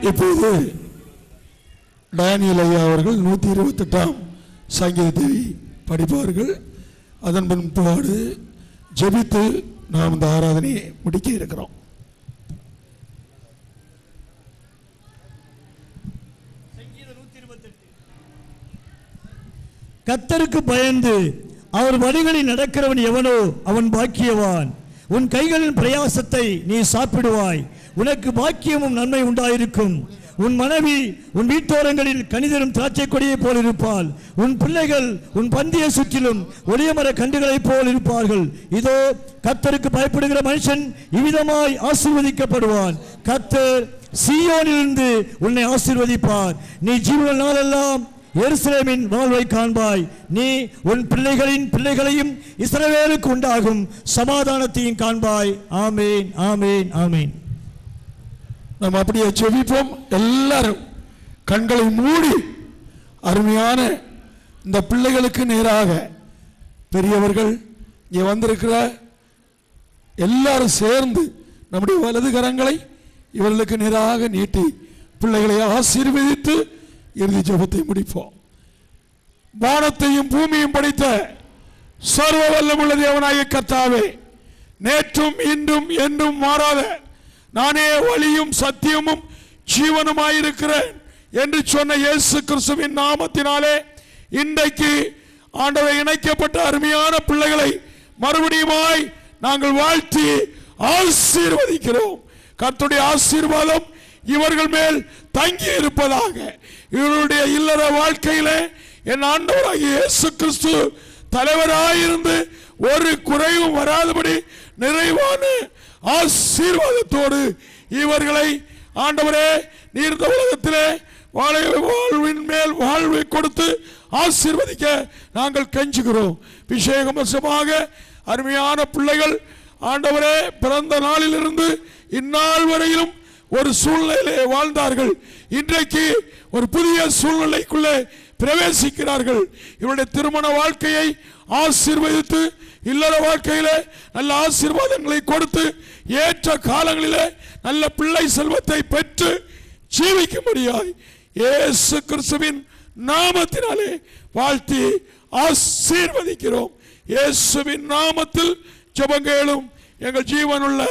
இப்போது டேனியல் ஐயா அவர்கள் 128ஆம் சங்கீதத்தை படிப்பார்கள். அதன் பின்பாடு ஜெபித்து நாம் இந்த ஆராதனையை முடிக்க இருக்கிறோம். கர்த்தருக்கு பயந்து அவர் வழிகளில் நடக்கிறவன் எவனோ அவன் பாக்கியவான். உன் கைகளின் பிரயாசத்தை நீ சாப்பிடுவாய், உனக்கு பாக்கியமும் நன்மை உண்டாயிருக்கும். உன் மனைவி உன் வீட்டோரங்களில் கனிதரும் திராட்சை கொடியை போல் இருப்பாள். உன் பிள்ளைகள் உன் பந்திய சுற்றிலும் ஒளியமர கண்டுகளைப் போல் இருப்பார்கள். இதோ கர்த்தருக்கு பயப்படுகிற மனுஷன் இவ்விதமாய் ஆசீர்வதிக்கப்படுவான். கர்த்தர் சீயோனிலிருந்து உன்னை ஆசீர்வதிப்பார். நீ ஜீவன நாளெல்லாம் எருசலேமின் வாழ்வை காண்பாய். நீ உன் பிள்ளைகளின் பிள்ளைகளையும் இஸ்ரவேலுக்கு உண்டாகும் சமாதானத்தையும் காண்பாய். ஆமேன், ஆமேன், ஆமேன். நாம் அப்படியே செபிப்போம். எல்லாரும் கண்களை மூடி அருமையான இந்த பிள்ளைகளுக்கு நேராக பெரியவர்கள் இங்கே வந்திருக்கிற எல்லாரும் சேர்ந்து நம்முடைய வலது கரங்களை இவர்களுக்கு நேராக நீட்டி பிள்ளைகளை ஆசீர்வதித்து இறுதி ஜெபத்தை முடிப்போம். வானத்தையும் பூமியும் படைத்த சர்வ வல்லமுள்ள தேவனாகிய கர்த்தாவே, நேற்றும் இன்றும் என்றும் மாறாத நானே வழியும் சத்தியமும் ஜீவனுமாயிருக்கிறேன் என்று சொன்ன இயேசு கிறிஸ்துவின் நாமத்தினாலே இன்றைக்கு ஆண்டவரை இணைக்கப்பட்ட அருமையான பிள்ளைகளை மறுபடியுமாய் நாங்கள் வாழ்த்தி ஆசீர்வதிக்கிறோம். கர்த்தருடைய ஆசீர்வாதம் இவர்கள் மேல் தங்கி இருப்பதாக. இவருடைய இல்லற வாழ்க்கையிலே என் ஆண்டவராகிய இயேசு கிறிஸ்து தலைவராயிருந்து ஒரு குறைவும் வராதபடி நிறைவான ஆசீர்வாதத்தோடு இவர்களை ஆண்டவரே நீர் இந்த உலகத்திலே வாழ்வின் மேல் வாழ்வை கொடுத்து ஆசீர்வதிக்க நாங்கள் கெஞ்சுகிறோம். விசேஷமாக அருமையான பிள்ளைகள் ஆண்டவரே பிறந்த நாளிலிருந்து இந்நாள் வரையிலும் ஒரு சூழ்நிலையிலே வாழ்ந்தார்கள். இன்றைக்கு ஒரு புதிய சூழ்நிலைக்குள்ளே பிரவேசிக்கிறார்கள். இவருடைய திருமண வாழ்க்கையை ஆசீர்வதித்து இல்லற வாழ்க்கையிலே நல்ல ஆசீர்வாதங்களை கொடுத்து ஏற்ற காலங்களிலே நல்ல பிள்ளை செல்வத்தை பெற்று ஜீவிக்கும்படியாய் இயேசு கிறிஸ்துவின் நாமத்தினாலே வாழ்த்தி ஆசீர்வதிக்கிறோம். இயேசுவின் நாமத்தில் ஜெபங்களும் எங்கள் ஜீவனுள்ள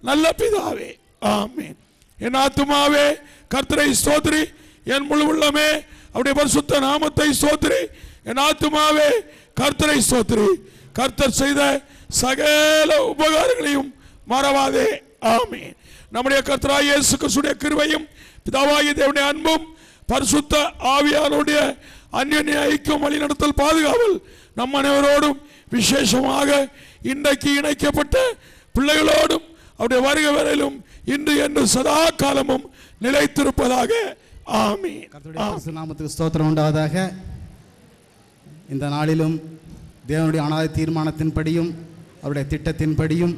நல்ல பிதாவே, ஆமென். என் ஆத்துமாவே கர்த்தரை ஸ்தோத்திரி, என் முழு உள்ளமே அவருடைய பரிசுத்த நாமத்தை ஸ்தோத்திரி. என் ஆத்துமாவே கர்த்தரை ஸ்தோத்திரி, கர்த்தர் செய்த சகல உபகாரங்களையும் மறவாதே, ஆமென். நம்முடைய கர்த்தராகிய இயேசு கிறிஸ்துவின் கிருபையும் பிதாவாகிய தேவனுடைய அன்பும் பரிசுத்த ஆவியானவருடைய அன்யோன்ய ஐக்கியம் வழிநடத்தல் பாதுகாவல் நம் அனைவரோடும் விசேஷமாக இன்றைக்கு இணைக்கப்பட்ட பிள்ளைகளோடும் அவருடைய வருகை வரையிலும் இன்று என்று சதா காலமும் நிலைத்திருப்பதாக, ஆமென். கர்த்தருடைய நாமத்துக்கு ஸ்தோத்திரம் உண்டாவதாக. இந்த நாளிலும் தேவனுடைய அநாத தீர்மானத்தின்படியும் அவருடைய திட்டத்தின்படியும்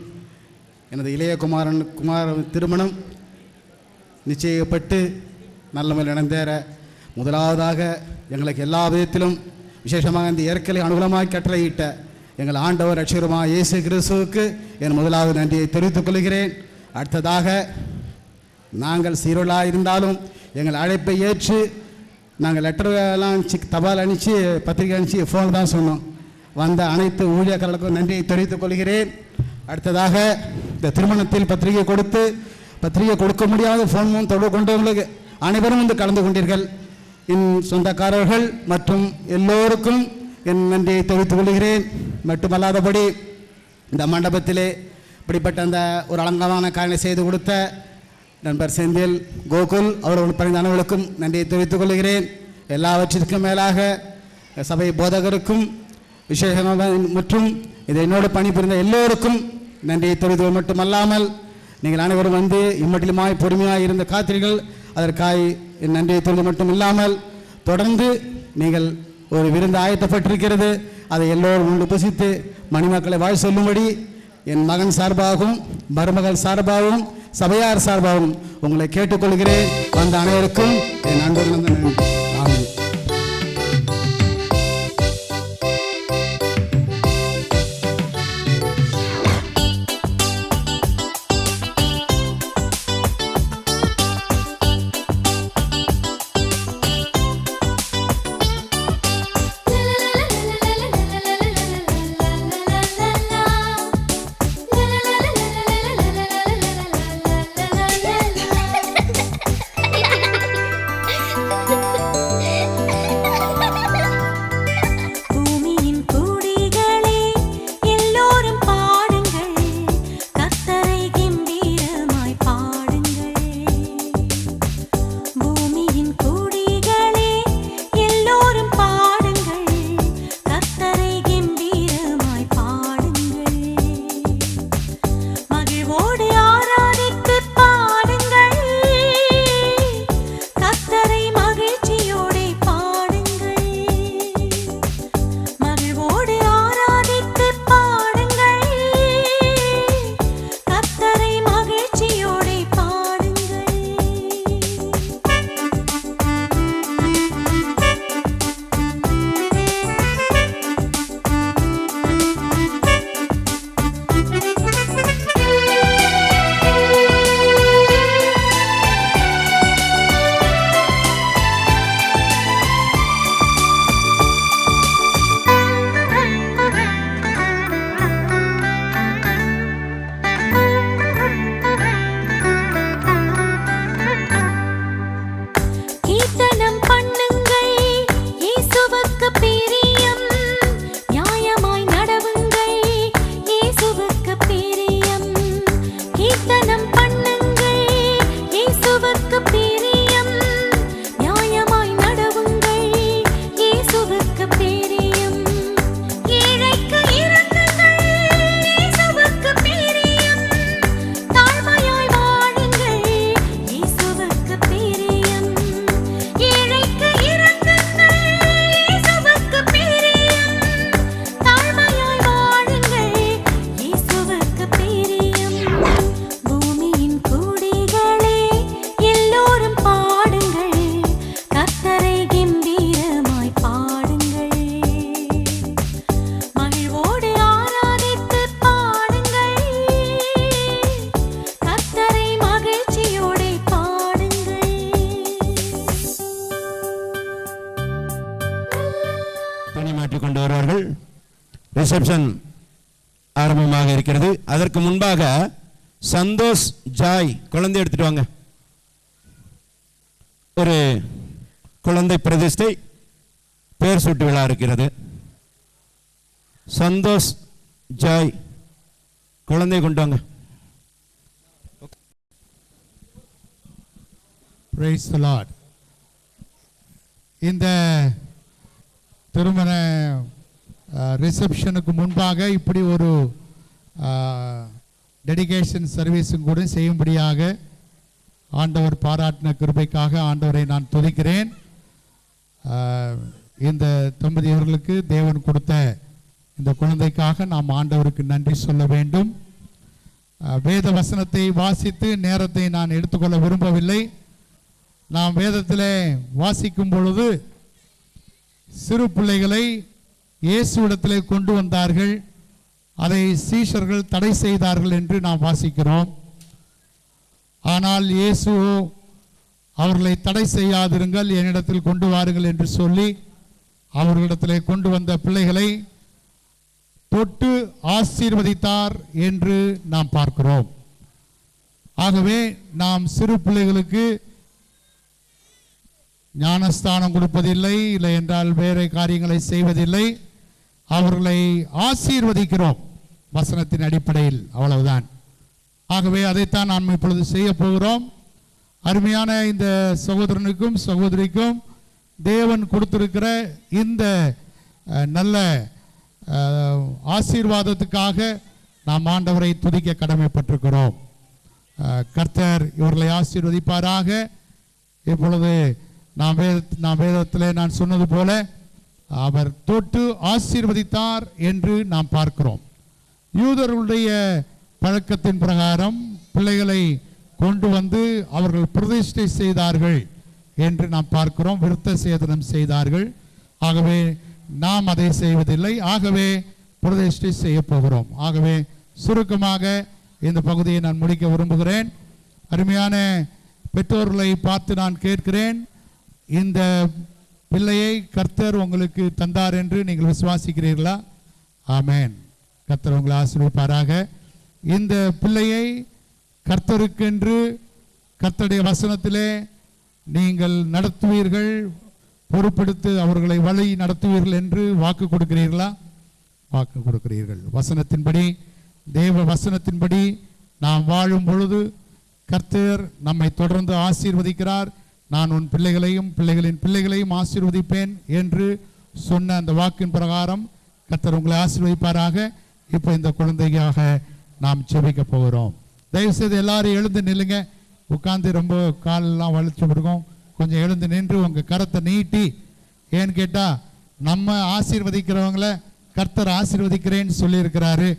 எனது இளைய குமார திருமணம் நிச்சயிக்கப்பட்டு நல்ல முறையில் நடந்தேற முதலாவதாக எங்களுக்கு எல்லா விதத்திலும் விசேஷமாக இந்த இயற்கை அனுகூலமாக கட்டளையிட்ட எங்கள் ஆண்டவர் ரட்சகருமாகிய இயேசு கிறிஸ்துவுக்கு என் முதலாவது நன்றியை தெரிவித்துக் கொள்கிறேன். அடுத்ததாக நாங்கள் சீரோலாக இருந்தாலும் எங்கள் அழைப்பை ஏற்று நாங்கள் லெட்டரெல்லாம் தபால் அனுப்பிச்சு பத்திரிகை அனுப்பிச்சு ஃபோன் தான் சொன்னோம். வந்த அனைத்து ஊழியர்களுக்கும் நன்றியை தெரிவித்துக் கொள்கிறேன். அடுத்ததாக இந்த திருமணத்தில் பத்திரிகை கொடுத்து பத்திரிகை கொடுக்க முடியாத ஃபோன் தொடர்பு கொண்டவங்களுக்கு அனைவரும் வந்து கலந்து கொண்டீர்கள். என் சொந்தக்காரர்கள் மற்றும் எல்லோருக்கும் என் நன்றியை தெரிவித்துக் கொள்கிறேன். மட்டுமல்லாதபடி இந்த மண்டபத்திலே இப்படிப்பட்ட அந்த ஒரு அலங்கமான காரியத்தை செய்து கொடுத்த நண்பர் செந்தில் கோகுல் அவர்கள் பணிந்த அனைவருக்கும் நன்றியை தெரிவித்துக் கொள்கிறேன். எல்லாவற்றிற்கும் மேலாக சபை போதகருக்கும் விசேஷமாக மற்றும் இதை என்னோடு பணிபுரிந்த எல்லோருக்கும் நன்றியை தெரிவித்துக் மட்டுமல்லாமல் நீங்கள் அனைவரும் வந்து இம்மட்டிலுமாய் பொறுமையாக இருந்த காத்திரிகள் அதற்காக என் நன்றியை தெரிவித்து மட்டும் இல்லாமல் தொடர்ந்து நீங்கள் ஒரு விருந்து ஆயத்தப்பட்டிருக்கிறது, அதை எல்லோரும் உண்டு புசித்து மணிமக்களை வாழ் சொல்லும்படி என் மகன் சார்பாகவும் மருமகள் சார்பாகவும் சபையார் சார்பாகவும் உங்களை கேட்டுக்கொள்கிறேன். வந்த அனைவருக்கும் என் அன்பு நன்றி. ஆமென். ரிசப்ஷன் ஆரம்பமாக இருக்கிறது. அதற்கு முன்பாக சந்தோஷ் ஜாய் குழந்தை எடுத்துட்டு வாங்க. ஒரு குழந்தை பிரதிஷ்டை பேர் சூட்டு விழா இருக்கிறது. சந்தோஷ் ஜாய் குழந்தை கொண்டு வாங்க. Praise the Lord. இந்த திருமண ரிசப்ஷனுக்கு முன்பாக இப்படி ஒரு டெடிகேஷன் சர்வீஸும் கூட செய்யும்படியாக ஆண்டவர் பாராட்டின கிருபைக்காக ஆண்டவரை நான் துதிக்கிறேன். இந்த தம்பதியவர்களுக்கு தேவன் கொடுத்த இந்த குழந்தைக்காக நாம் ஆண்டவருக்கு நன்றி சொல்ல வேண்டும். வேத வசனத்தை வாசித்து நேரத்தை நான் எடுத்துக்கொள்ள விரும்பவில்லை. நாம் வேதத்தில் வாசிக்கும் பொழுது சிறு பிள்ளைகளை இயேசுவிடத்திலே கொண்டு வந்தார்கள், அதை சீஷர்கள் தடை செய்தார்கள் என்று நாம் வாசிக்கிறோம். ஆனால் இயேசு அவர்களை தடை செய்யாதிருங்கள், என்னிடத்தில் கொண்டு வாருங்கள் என்று சொல்லி அவர்களிடத்திலே கொண்டு வந்த பிள்ளைகளை தொட்டு ஆசீர்வதித்தார் என்று நாம் பார்க்கிறோம். ஆகவே நாம் சிறு பிள்ளைகளுக்கு ஞானஸ்தானம் கொடுப்பதில்லை, இல்லை என்றால் வேறு காரியங்களை செய்வதில்லை. அவர்களை ஆசீர்வதிக்கிறோம் வசனத்தின் அடிப்படையில், அவ்வளவுதான். ஆகவே அதைத்தான் நாம் இப்பொழுது செய்ய போகிறோம். அருமையான இந்த சகோதரனுக்கும் சகோதரிக்கும் தேவன் கொடுத்திருக்கிற இந்த நல்ல ஆசீர்வாதத்துக்காக நாம் ஆண்டவரை துதிக்க கடமைப்பட்டிருக்கிறோம். கர்த்தர் இவர்களை ஆசீர்வதிப்பாராக. இப்பொழுது நாம் வேதத்திலே நான் சொன்னது போல அவர் தொட்டு ஆசீர்வதித்தார் என்று நாம் பார்க்கிறோம். யூதர்களுடைய பழக்கத்தின் பிரகாரம் பிள்ளைகளை கொண்டு வந்து அவர்கள் பிரதிஷ்டை செய்தார்கள் என்று நாம் பார்க்கிறோம். விருத்த சேதனம் செய்தார்கள். ஆகவே நாம் அதை செய்வதில்லை. ஆகவே பிரதிஷ்டை செய்ய போகிறோம். ஆகவே சுருக்கமாக இந்த பகுதியை நான் முடிக்க விரும்புகிறேன். அருமையான பெற்றோர்களை பார்த்து நான் கேட்கிறேன், இந்த பிள்ளையை கர்த்தர் உங்களுக்கு தந்தார் என்று நீங்கள் விசுவாசிக்கிறீர்களா? ஆமென். கர்த்தர் உங்களை ஆசீர்வதிப்பாராக. இந்த பிள்ளையை கர்த்தருக்கென்று கர்த்தருடைய வசனத்திலே நீங்கள் நடத்துவீர்கள், பொறுப்பெடுத்து அவர்களை வழி நடத்துவீர்கள் என்று வாக்கு கொடுக்கிறீர்களா? வாக்கு கொடுக்கிறீர்கள். வசனத்தின்படி, தேவ வசனத்தின்படி நாம் வாழும் பொழுது கர்த்தர் நம்மை தொடர்ந்து ஆசீர்வதிக்கிறார். நான் உன் பிள்ளைகளையும் பிள்ளைகளின் பிள்ளைகளையும் ஆசீர்வதிப்பேன் என்று சொன்ன அந்த வாக்கின் பிரகாரம் கர்த்தர் உங்களை ஆசீர்வதிப்பாராக. இப்போ இந்த குழந்தைக்காக நாம் ஜெபிக்க போகிறோம். தயவுசெய்து எல்லாரும் எழுந்து நில்லுங்க. உட்கார்ந்து ரொம்ப காலெல்லாம் வலிச்சு விடுவோம். கொஞ்சம் எழுந்து நின்று உங்கள் கரத்தை நீட்டி, ஏன்னு கேட்டால் நம்ம ஆசீர்வதிக்கிறவங்கள கர்த்தர் ஆசீர்வதிக்கிறேன்னு சொல்லியிருக்கிறாரு.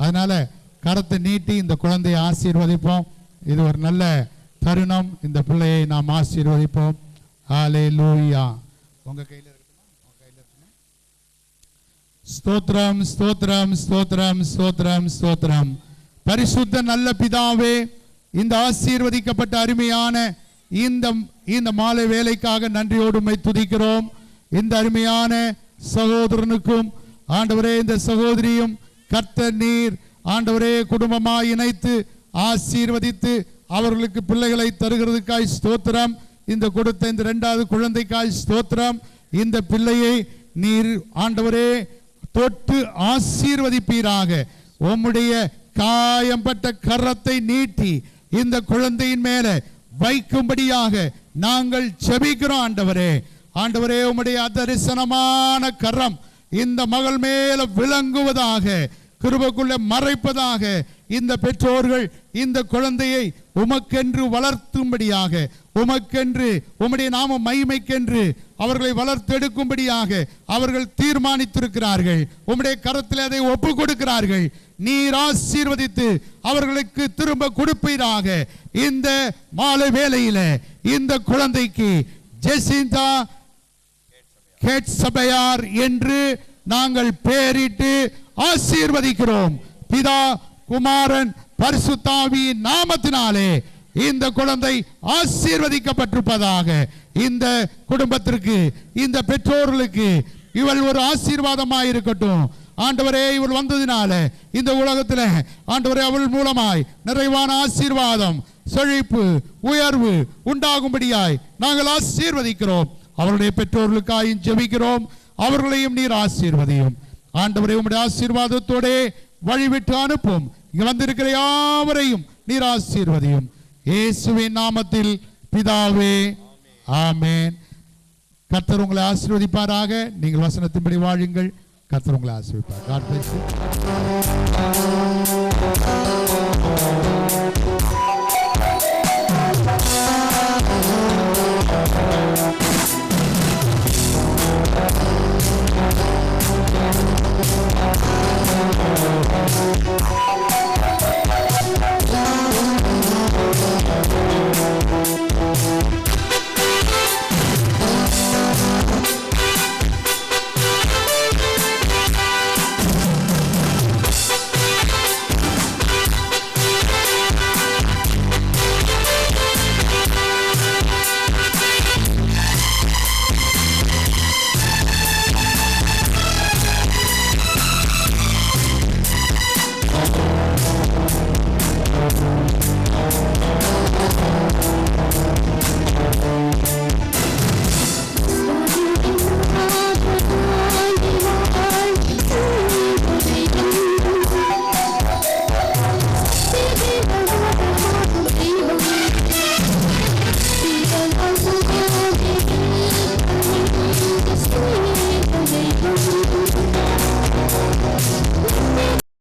அதனால் கரத்தை நீட்டி இந்த குழந்தையை ஆசீர்வதிப்போம். இது ஒரு நல்ல தருணம். இந்த பிள்ளையை நாம் ஆசீர்வதிப்போம். ஹல்லேலூயா. உங்கள் கையில் இருக்குமா? உங்கள் கையில் இருக்குமா? ஸ்தோத்திரம், ஸ்தோத்திரம், ஸ்தோத்திரம், ஸ்தோத்திரம், ஸ்தோத்திரம். பரிசுத்த நல்ல பிதாவே, இந்த ஆசீர்வதிக்கப்பட்ட அருமையான இந்த மாலை வேலைக்காக நன்றியோடு உம்மை துதிக்கிறோம். இந்த அருமையான சகோதரனுக்கும் ஆண்டவரே, இந்த சகோதரியும் கர்த்தர் நீர் ஆண்டவரே குடும்பமாய் இணைத்து ஆசீர்வதித்து அவர்களுக்கு பிள்ளைகளை தருகிறதுக்காய் ஸ்தோத்திரம். இந்த கொடுத்த இந்த இரண்டாவது குழந்தைக்காய் ஸ்தோத்திரம். இந்த பிள்ளையை நீர் ஆண்டவரே தொட்டு ஆசீர்வதிப்பீராக. உம்முடைய காயம்பட்ட கரத்தை நீட்டி இந்த குழந்தையின் மேலே வைக்கும்படியாக நாங்கள் ஜெபிக்கிறோம். ஆண்டவரே, ஆண்டவரே, உம்முடைய அதரிசனமான கரம் இந்த மகள் மேல விளங்குவதாக, கிருபைக்குள்ளே மறைப்பதாக. இந்த பெற்றோர்கள் இந்த குழந்தையை உமக்கென்று வளர்த்தும்படியாக, உமக்கென்று உம்முடைய நாம மகிமைக்கென்று அவர்களை வளர்த்தெடுக்கும்படியாக அவர்கள் தீர்மானித்திருக்கிறார்கள். உம்முடைய கரத்தில் அதை ஒப்பு கொடுக்கிறார்கள். நீர் ஆசீர்வதித்து அவர்களுக்கு திரும்ப கொடுப்பீராக. இந்த மாலை வேளையில இந்த குழந்தைக்கு ஜெசிந்தா கேட்சபையார் என்று நாங்கள் பெயரிட்டு ஆசீர்வதிக்கிறோம். பிதா, குமாரன், பரிசுத்தாவியின் நாமத்தினாலே இந்த குழந்தை ஆசீர்வதிக்கப்பட்டிருப்பதாக. இந்த குடும்பத்திற்கு, இந்த பெற்றோர்களுக்கு இவள் ஒரு ஆசீர்வாதமாய் இருக்கட்டும். ஆண்டவரே, இவள் வந்ததினால இந்த உலகத்தில் ஆண்டவரே அவள் மூலமாய் நிறைவான ஆசீர்வாதம், செழிப்பு, உயர்வு உண்டாகும்படியாய் நாங்கள் ஆசீர்வதிக்கிறோம். அவருடைய பெற்றோர்களுக்காயும் ஜெபிக்கிறோம். அவர்களையும் நீர் ஆசீர்வதியும். ஆண்டவரே, உம்முடைய ஆசீர்வாதத்தோட வழிவிட்டு அனுப்பும். இங்க வந்திருக்கிற யாவரையும் நீர் ஆசீர்வதியும். இயேசுவின் நாமத்தில் பிதாவே, ஆமென். கர்த்தர் உங்களை ஆசீர்வதிப்பாராக. நீங்கள் வசனத்தின்படி வாழுங்கள். கர்த்தர் உங்களை ஆசீர்வதிப்பார். God bless you.